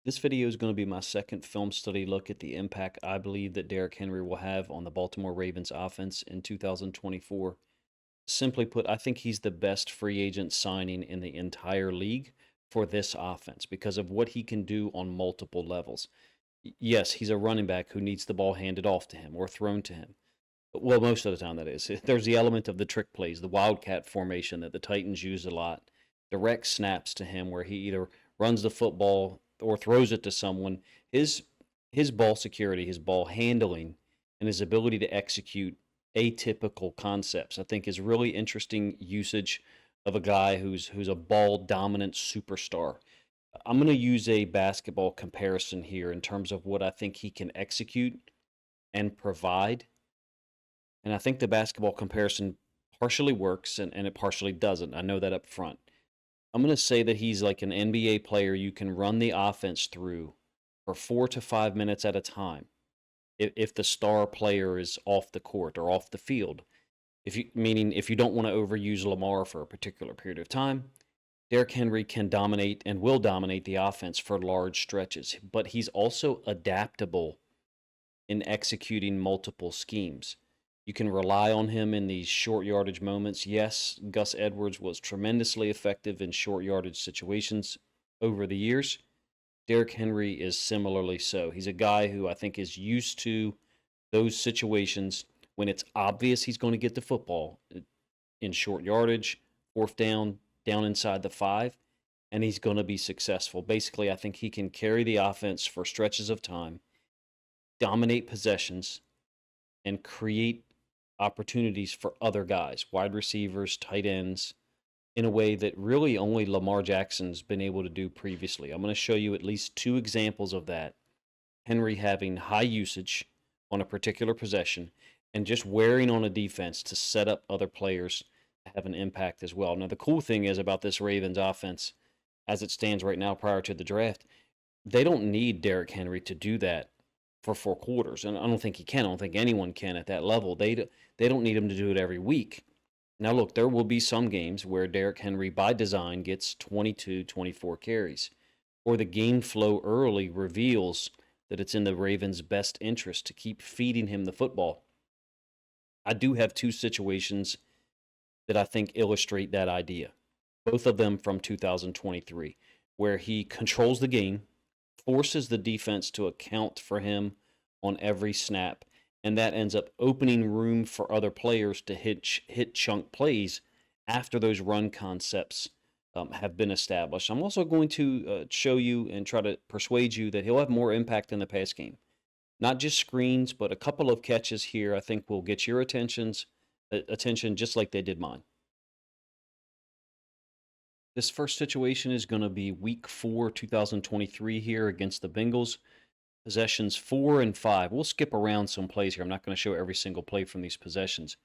This video is going to be my second film study look at the impact I believe that Derrick Henry will have on the Baltimore Ravens offense in 2024. Simply put, I think he's the best free agent signing in the entire league for this offense because of what he can do on multiple levels. Yes, he's a running back who needs the ball handed off to him or thrown to him. Well, most of the time that is. There's the element of the trick plays, the wildcat formation that the Titans use a lot. Direct snaps to him where he either runs the football or throws it to someone. His his ball security, his ball handling, and his ability to execute atypical concepts, I think, is really interesting usage of a guy who's a ball dominant superstar. I'm going to use a basketball comparison here in terms of what I think he can execute and provide, and I think the basketball comparison partially works and it partially doesn't. I know that up front. I'm going to say that he's like an NBA player you can run the offense through for 4 to 5 minutes at a time if the star player is off the court or off the field. Meaning if you don't want to overuse Lamar for a particular period of time, Derrick Henry can dominate and will dominate the offense for large stretches, but he's also adaptable in executing multiple schemes. You can rely on him in these short yardage moments. Yes, Gus Edwards was tremendously effective in short yardage situations over the years. Derrick Henry is similarly so. He's a guy who I think is used to those situations when it's obvious he's going to get the football in short yardage, fourth down, down inside the 5, and he's going to be successful. Basically, I think he can carry the offense for stretches of time, dominate possessions, and create opportunities for other guys, wide receivers, tight ends, in a way that really only Lamar Jackson's been able to do previously. I'm going to show you at least 2 examples of that. Henry having high usage on a particular possession and just wearing on a defense to set up other players to have an impact as well. Now, the cool thing is about this Ravens offense, as it stands right now prior to the draft, they don't need Derrick Henry to do that for 4 quarters. And I don't think he can. I don't think anyone can at that level. They don't need him to do it every week. Now, look, there will be some games where Derrick Henry, by design, gets 22, 24 carries, or the game flow early reveals that it's in the Ravens' best interest to keep feeding him the football. I do have 2 situations that I think illustrate that idea, both of them from 2023, where he controls the game, forces the defense to account for him on every snap, and that ends up opening room for other players to hit chunk plays after those run concepts have been established. I'm also going to show you and try to persuade you that he'll have more impact in the pass game. Not just screens, but a couple of catches here I think will get your attention just like they did mine. This first situation is going to be week 4, 2023 here against the Bengals. Possessions 4 and 5. We'll skip around some plays here. I'm not going to show every single play from these possessions.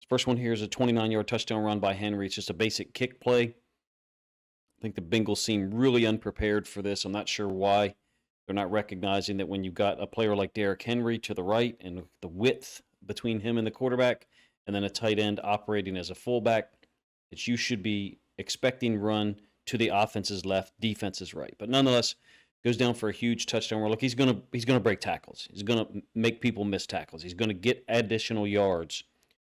This first one here is a 29-yard touchdown run by Henry. It's just a basic kick play. I think the Bengals seem really unprepared for this. I'm not sure why they're not recognizing that when you've got a player like Derrick Henry to the right and the width between him and the quarterback, and then a tight end operating as a fullback, that you should be expecting run to the offense's left, defense's right. But nonetheless, goes down for a huge touchdown run. Look, he's gonna break tackles. He's gonna make people miss tackles. He's gonna get additional yards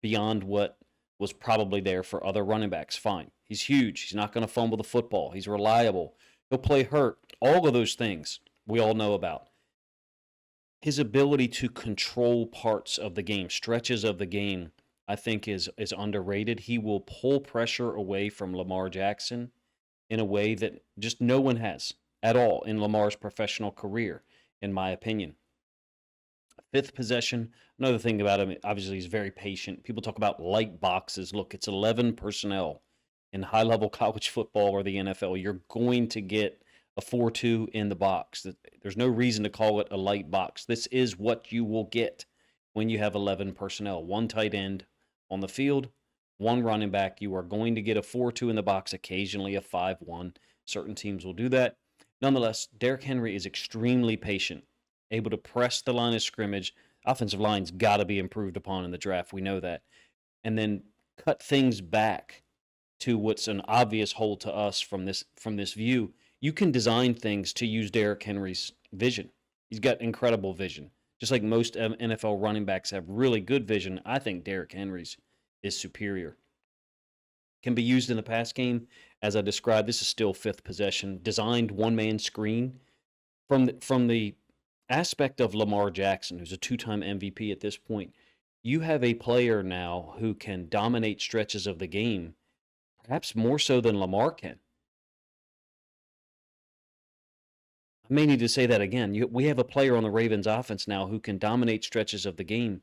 beyond what was probably there for other running backs. Fine. He's huge. He's not gonna fumble the football. He's reliable. He'll play hurt. All of those things we all know about. His ability to control parts of the game, stretches of the game, I think is underrated. He will pull pressure away from Lamar Jackson in a way that just no one has at all in Lamar's professional career, in my opinion. 5th possession, another thing about him, obviously he's very patient. People talk about light boxes. Look, it's 11 personnel. In high-level college football or the NFL, you're going to get a 4-2 in the box. There's no reason to call it a light box. This is what you will get when you have 11 personnel. 1 tight end on the field, 1 running back. You are going to get a 4-2 in the box, occasionally a 5-1. Certain teams will do that. Nonetheless, Derrick Henry is extremely patient, able to press the line of scrimmage. Offensive line's got to be improved upon in the draft. We know that. And then cut things back to what's an obvious hole to us from this view You can design things to use Derrick Henry's vision. He's got incredible vision. Just like most NFL running backs have really good vision, I think Derrick Henry's is superior. Can be used in the pass game. As I described, this is still fifth possession. Designed one-man screen. From the aspect of Lamar Jackson, who's a two-time MVP at this point, you have a player now who can dominate stretches of the game, perhaps more so than Lamar can. I may need to say that again. We have a player on the Ravens offense now who can dominate stretches of the game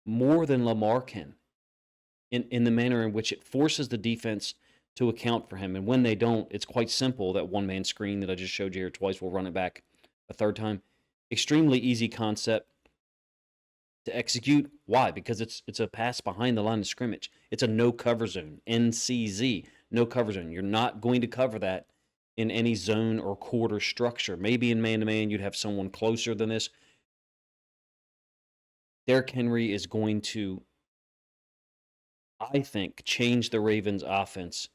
more than Lamar can in the manner in which it forces the defense to account for him. And when they don't, it's quite simple. That one-man screen that I just showed you here twice, we'll run it back a third time. Extremely easy concept to execute. Why? Because it's a pass behind the line of scrimmage. It's a no cover zone, NCZ, no cover zone. You're not going to cover that in any zone or quarter structure. Maybe in man-to-man you'd have someone closer than this. Derrick Henry is going to, I think, change the Ravens offense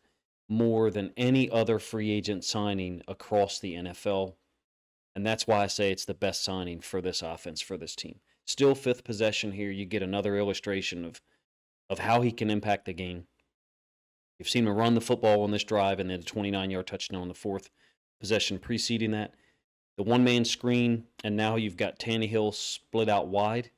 more than any other free agent signing across the NFL. And that's why I say it's the best signing for this offense, for this team. Still fifth possession here. You get another illustration of how he can impact the game. You've seen him run the football on this drive and then a 29-yard touchdown on the fourth possession preceding that. The one-man screen, and now you've got Tannehill split out wide,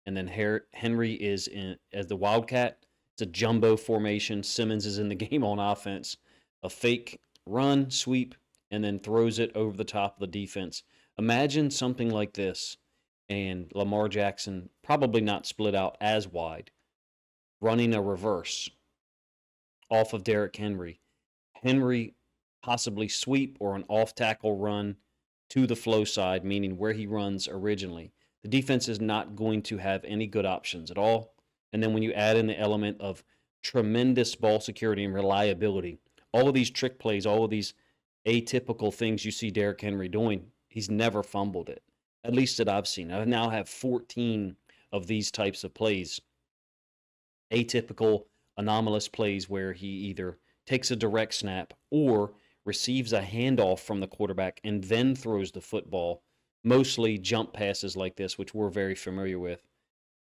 and then Henry is in as the Wildcat. It's a jumbo formation. Simmons is in the game on offense. A fake run, sweep, and then throws it over the top of the defense. Imagine something like this, and Lamar Jackson, probably not split out as wide, running a reverse off of Derrick Henry. Henry possibly sweep or an off-tackle run to the flow side, meaning where he runs originally. The defense is not going to have any good options at all. And then when you add in the element of tremendous ball security and reliability, all of these trick plays, all of these atypical things you see Derrick Henry doing, he's never fumbled it, at least that I've seen. I now have 14 of these types of plays, atypical, anomalous plays where he either takes a direct snap or receives a handoff from the quarterback and then throws the football, mostly jump passes like this, which we're very familiar with.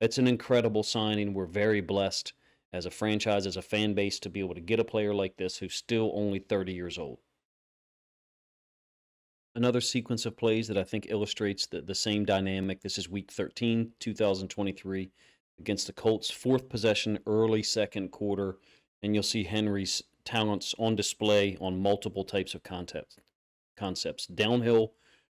It's an incredible signing. We're very blessed as a franchise, as a fan base, to be able to get a player like this who's still only 30 years old. Another sequence of plays that I think illustrates the same dynamic. This is week 13, 2023, against the Colts. Fourth possession, early second quarter, and you'll see Henry's talents on display on multiple types of concepts. Downhill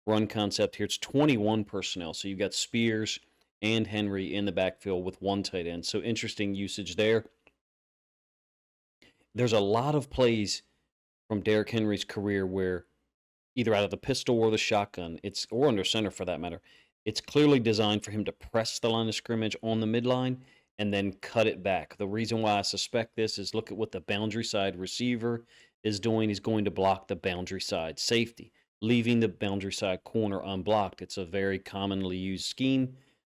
run concept here. It's 21 personnel, so you've got Spears and Henry in the backfield with one tight end. So interesting usage there. There's a lot of plays from Derrick Henry's career where either out of the pistol or the shotgun, or under center for that matter, it's clearly designed for him to press the line of scrimmage on the midline and then cut it back. The reason why I suspect this is look at what the boundary side receiver is doing. He's going to block the boundary side safety, leaving the boundary side corner unblocked. It's a very commonly used scheme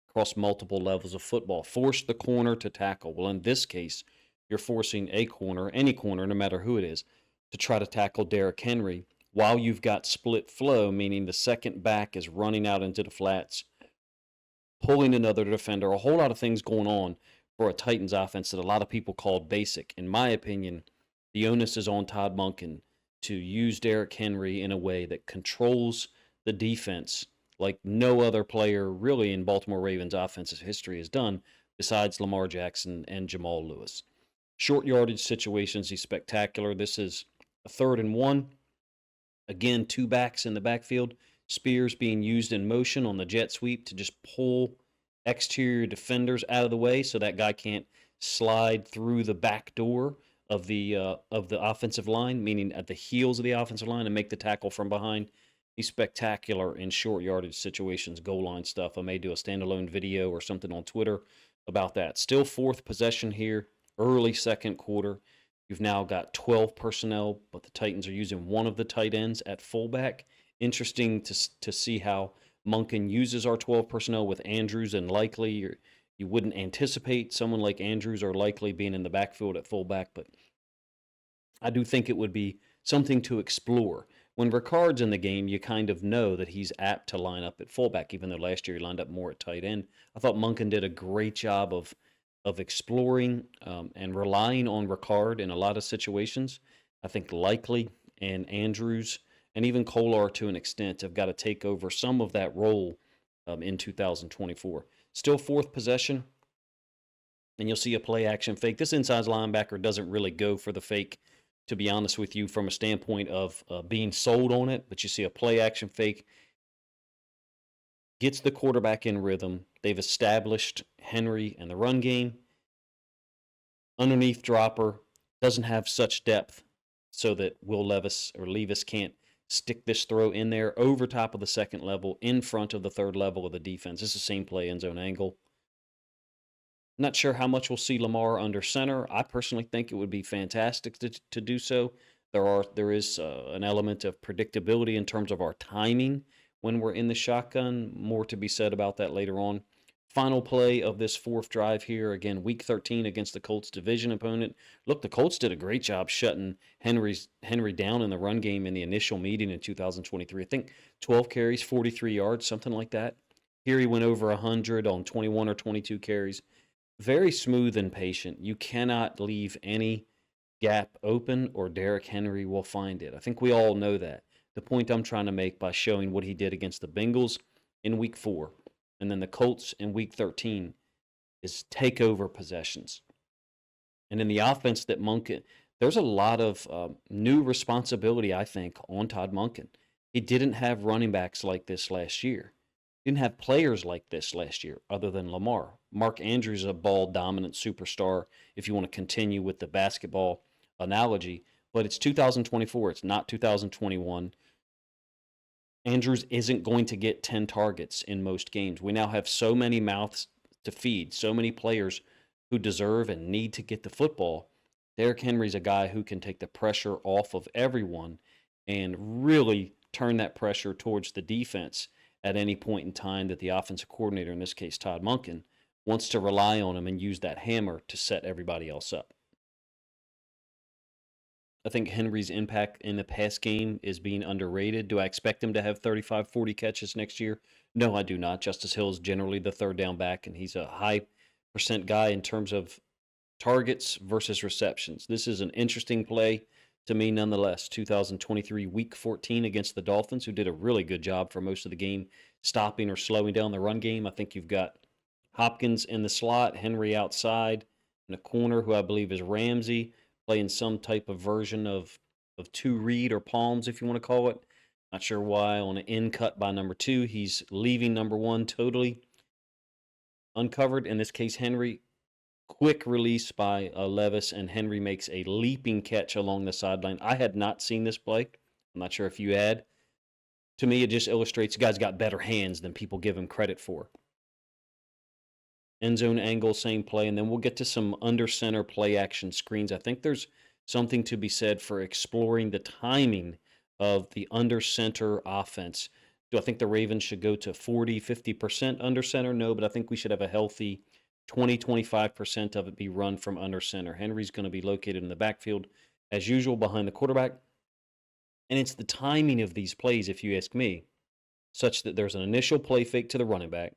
across multiple levels of football. Force the corner to tackle. Well, in this case, you're forcing a corner, any corner, no matter who it is, to try to tackle Derrick Henry while you've got split flow, meaning the second back is running out into the flats, pulling another defender, a whole lot of things going on for a Titans offense that a lot of people call basic. In my opinion, the onus is on Todd Monken to use Derrick Henry in a way that controls the defense like no other player really in Baltimore Ravens offensive history has done besides Lamar Jackson and Jamal Lewis. Short yardage situations, he's spectacular. This is a 3rd and 1. Again, two backs in the backfield. Spears being used in motion on the jet sweep to just pull exterior defenders out of the way so that guy can't slide through the back door of the offensive line, meaning at the heels of the offensive line, and make the tackle from behind. He's spectacular in short yardage situations, goal line stuff. I may do a standalone video or something on Twitter about that. Still fourth possession here, early second quarter. You've now got 12 personnel, but the Titans are using one of the tight ends at fullback. Interesting to see how Monken uses our 12 personnel with Andrews and Likely. You wouldn't anticipate someone like Andrews or Likely being in the backfield at fullback, but I do think it would be something to explore when Ricard's in the game, you kind of know that he's apt to line up at fullback, even though last year he lined up more at tight end. I thought Monken did a great job of exploring and relying on Ricard in a lot of situations. I think Likely and Andrews and even Kolar to an extent have got to take over some of that role in 2024. Still fourth possession, and you'll see a play action fake. This inside linebacker doesn't really go for the fake, to be honest with you, from a standpoint of being sold on it, but you see a play action fake, gets the quarterback in rhythm. They've established Henry and the run game. Underneath dropper, doesn't have such depth so that Will Levis or Levis can't stick this throw in there over top of the second level, in front of the third level of the defense. This is the same play, end zone angle. Not sure how much we'll see Lamar under center. I personally think it would be fantastic to do so. There is an element of predictability in terms of our timing when we're in the shotgun. More to be said about that later on. Final play of this fourth drive here. Again, week 13 against the Colts division opponent. Look, the Colts did a great job shutting Henry down in the run game in the initial meeting in 2023. I think 12 carries, 43 yards, something like that. Here he went over 100 on 21 or 22 carries. Very smooth and patient. You cannot leave any gap open or Derrick Henry will find it. I think we all know that. The point I'm trying to make by showing what he did against the Bengals in week 4 and then the Colts in week 13 is take over possessions. And in the offense that Monken, there's a lot of new responsibility, I think, on Todd Monken. He didn't have running backs like this last year. Didn't have players like this last year other than Lamar. Mark Andrews is a ball-dominant superstar if you want to continue with the basketball analogy. But it's 2024. It's not 2021. Andrews isn't going to get 10 targets in most games. We now have so many mouths to feed, so many players who deserve and need to get the football. Derrick Henry's a guy who can take the pressure off of everyone and really turn that pressure towards the defense at any point in time that the offensive coordinator, in this case Todd Monken, wants to rely on him and use that hammer to set everybody else up. I think Henry's impact in the pass game is being underrated. Do I expect him to have 35, 40 catches next year? No, I do not. Justice Hill is generally the third down back, and he's a high percent guy in terms of targets versus receptions. This is an interesting play to me nonetheless. 2023 week 14 against the Dolphins, who did a really good job for most of the game stopping or slowing down the run game. I think you've got Hopkins in the slot, Henry outside, and a corner who I believe is Ramsey, playing some type of version of two read or palms, if you want to call it. Not sure why on an in cut by number 2, he's leaving number 1 totally uncovered. In this case, Henry. Quick release by Levis, and Henry makes a leaping catch along the sideline. I had not seen this play. I'm not sure if you had. To me, it just illustrates the guy's got better hands than people give him credit for. End zone angle, same play, and then we'll get to some under center play action screens. I think there's something to be said for exploring the timing of the under center offense. Do I think the Ravens should go to 40, 50% under center? No, but I think we should have a healthy 20, 25% of it be run from under center. Henry's going to be located in the backfield as usual behind the quarterback. And it's the timing of these plays, if you ask me, such that there's an initial play fake to the running back,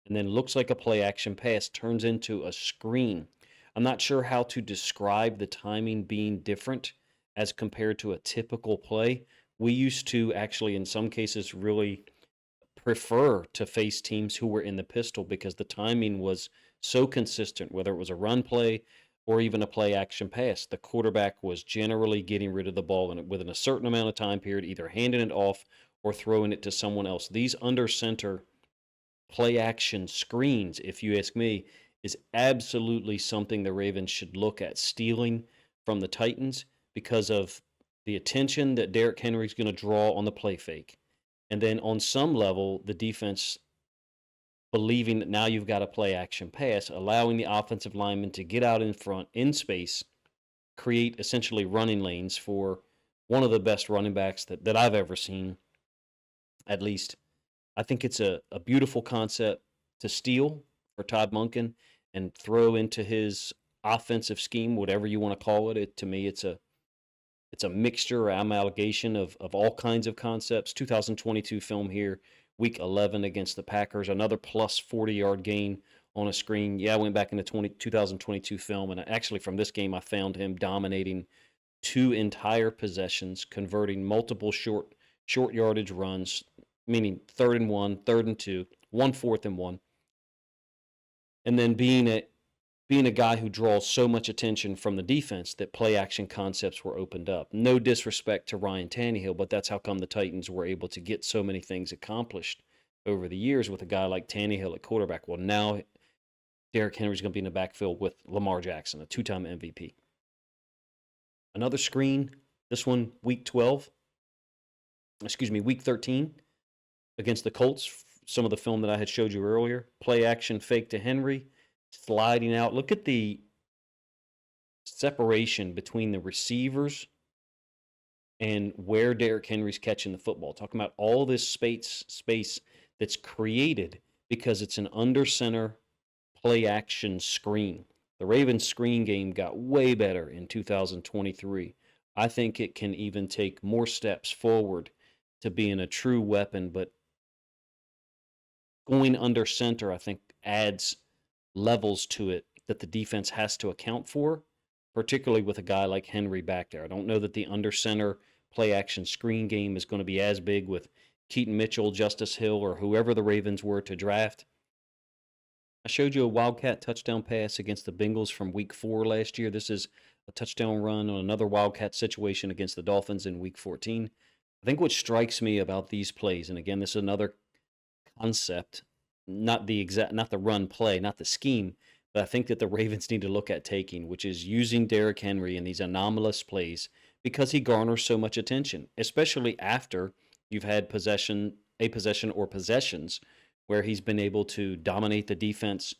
and then looks like a play action pass turns into a screen. I'm not sure how to describe the timing being different as compared to a typical play. We used to actually, in some cases, really prefer to face teams who were in the pistol because the timing was so consistent, whether it was a run play or even a play action pass. The quarterback was generally getting rid of the ball within a certain amount of time period, either handing it off or throwing it to someone else. These under center play action screens, if you ask me, is absolutely something the Ravens should look at stealing from the Titans because of the attention that Derrick Henry's going to draw on the play fake. And then on some level, the defense believing that now you've got a play action pass, allowing the offensive lineman to get out in front in space, create essentially running lanes for one of the best running backs that I've ever seen, at least. I think it's a beautiful concept to steal for Todd Monken and throw into his offensive scheme, whatever you want to call it. To me, it's It's a mixture or amalgamation of all kinds of concepts. 2022 film here, week 11 against the Packers, another plus 40-yard gain on a screen. Yeah, I went back into 2022 film, and actually from this game, I found him dominating 2 entire possessions, converting multiple short yardage runs, meaning 3rd and 1, 3rd and 2, 4th and 1, and then being a guy who draws so much attention from the defense that play action concepts were opened up. No disrespect to Ryan Tannehill, but that's how come the Titans were able to get so many things accomplished over the years with a guy like Tannehill at quarterback. Well, now Derrick Henry's going to be in the backfield with Lamar Jackson, a 2-time MVP. Another screen, this one week 13 against the Colts. Some of the film that I had showed you earlier. Play action fake to Henry, sliding out. Look at the separation between the receivers and where Derrick Henry's catching the football. Talking about all this space that's created because it's an under center play action screen. The Ravens screen game got way better in 2023. I think it can even take more steps forward to being a true weapon, but going under center, I think, adds levels to it that the defense has to account for, particularly with a guy like Henry back there. I don't know that the under center play action screen game is going to be as big with Keaton Mitchell, Justice Hill, or whoever the Ravens were to draft. I showed you a Wildcat touchdown pass against the Bengals from week 4 last year. This is a touchdown run on another Wildcat situation against the Dolphins in week 14. I think what strikes me about these plays, and again, this is another concept, not the run play, not the scheme, but I think that the Ravens need to look at taking, which is using Derrick Henry in these anomalous plays because he garners so much attention, especially after you've had possession or possessions where he's been able to dominate the defense,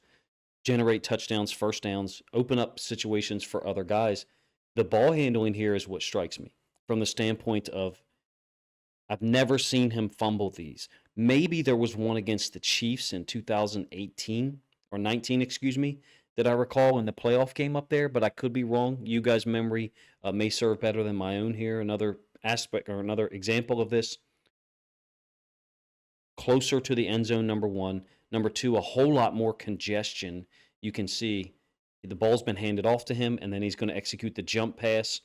generate touchdowns, first downs, open up situations for other guys. The ball handling here is what strikes me from the standpoint of I've never seen him fumble these. Maybe there was one against the Chiefs in 2018 or 19, that I recall in the playoff game up there, but I could be wrong. You guys' memory may serve better than my own here. Another aspect or another example of this. Closer to the end zone, number 1. Number 2, a whole lot more congestion. You can see the ball's been handed off to him, and then he's going to execute the jump pass.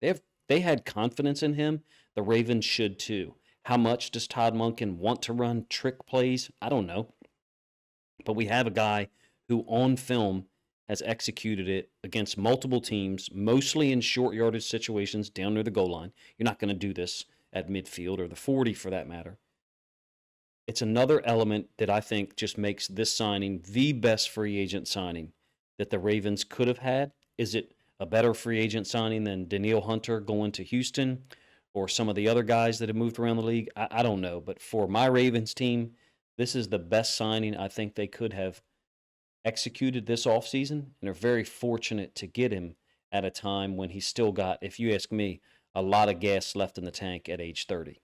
They had confidence in him. The Ravens should too. How much does Todd Monken want to run trick plays? I don't know. But we have a guy who on film has executed it against multiple teams, mostly in short yardage situations down near the goal line. You're not going to do this at midfield or the 40 for that matter. It's another element that I think just makes this signing the best free agent signing that the Ravens could have had. Is it a better free agent signing than Danielle Hunter going to Houston or some of the other guys that have moved around the league? I don't know. But for my Ravens team, this is the best signing I think they could have executed this offseason, and they're very fortunate to get him at a time when he's still got, if you ask me, a lot of gas left in the tank at age 30.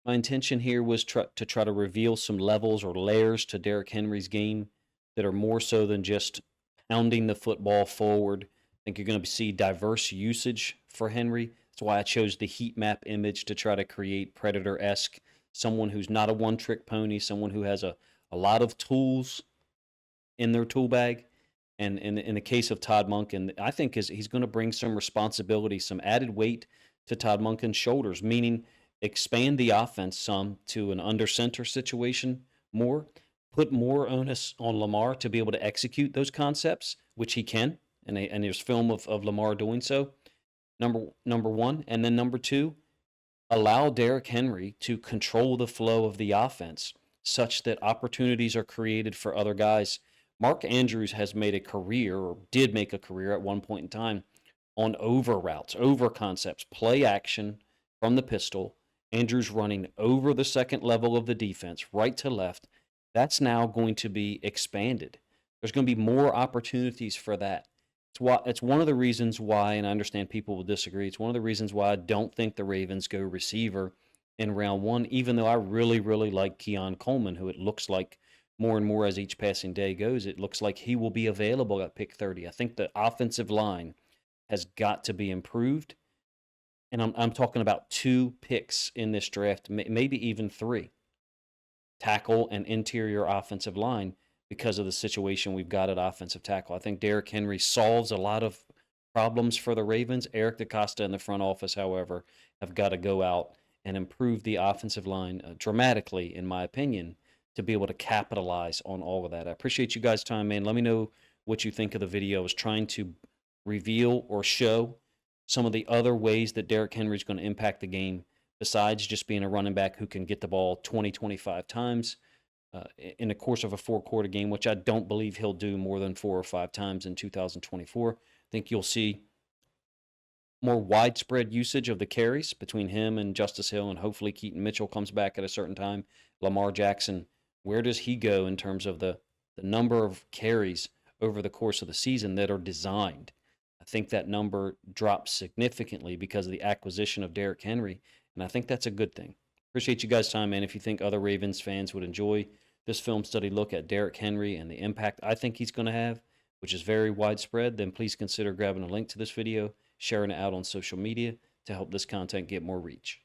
My intention here was to try to reveal some levels or layers to Derrick Henry's game that are more so than just pounding the football forward. I think you're going to see diverse usage for Henry. That's why I chose the heat map image to try to create Predator-esque, someone who's not a one-trick pony, someone who has a lot of tools in their tool bag. And in the case of Todd Monken, I think he's going to bring some responsibility, some added weight to Todd Monken's shoulders, meaning expand the offense some to an under center situation more, put more onus on Lamar to be able to execute those concepts, which he can, and there's film of Lamar doing so, number 1. And then number 2, allow Derrick Henry to control the flow of the offense such that opportunities are created for other guys. Mark Andrews has made a career, or did make a career at one point in time, on over routes, over concepts, play action from the pistol, Andrews running over the second level of the defense, right to left. That's now going to be expanded. There's going to be more opportunities for that. It's one of the reasons why, and I understand people will disagree, it's one of the reasons why I don't think the Ravens go receiver in round 1, even though I really, really like Keon Coleman, who it looks like more and more as each passing day goes, it looks like he will be available at pick 30. I think the offensive line has got to be improved. And I'm talking about 2 picks in this draft, maybe even 3, tackle and interior offensive line, because of the situation we've got at offensive tackle. I think Derrick Henry solves a lot of problems for the Ravens. Eric DeCosta and the front office, however, have got to go out and improve the offensive line dramatically, in my opinion, to be able to capitalize on all of that. I appreciate you guys' time, man. Let me know what you think of the video. I was trying to reveal or show some of the other ways that Derrick Henry is going to impact the game besides just being a running back who can get the ball 20, 25 times in the course of a 4-quarter game, which I don't believe he'll do more than 4 or 5 times in 2024. I think you'll see more widespread usage of the carries between him and Justice Hill, and hopefully Keaton Mitchell comes back at a certain time. Lamar Jackson, where does he go in terms of the number of carries over the course of the season that are designed? I think that number drops significantly because of the acquisition of Derrick Henry, and I think that's a good thing. Appreciate you guys' time, man. If you think other Ravens fans would enjoy this film study look at Derrick Henry and the impact I think he's going to have, which is very widespread, then please consider grabbing a link to this video, sharing it out on social media to help this content get more reach.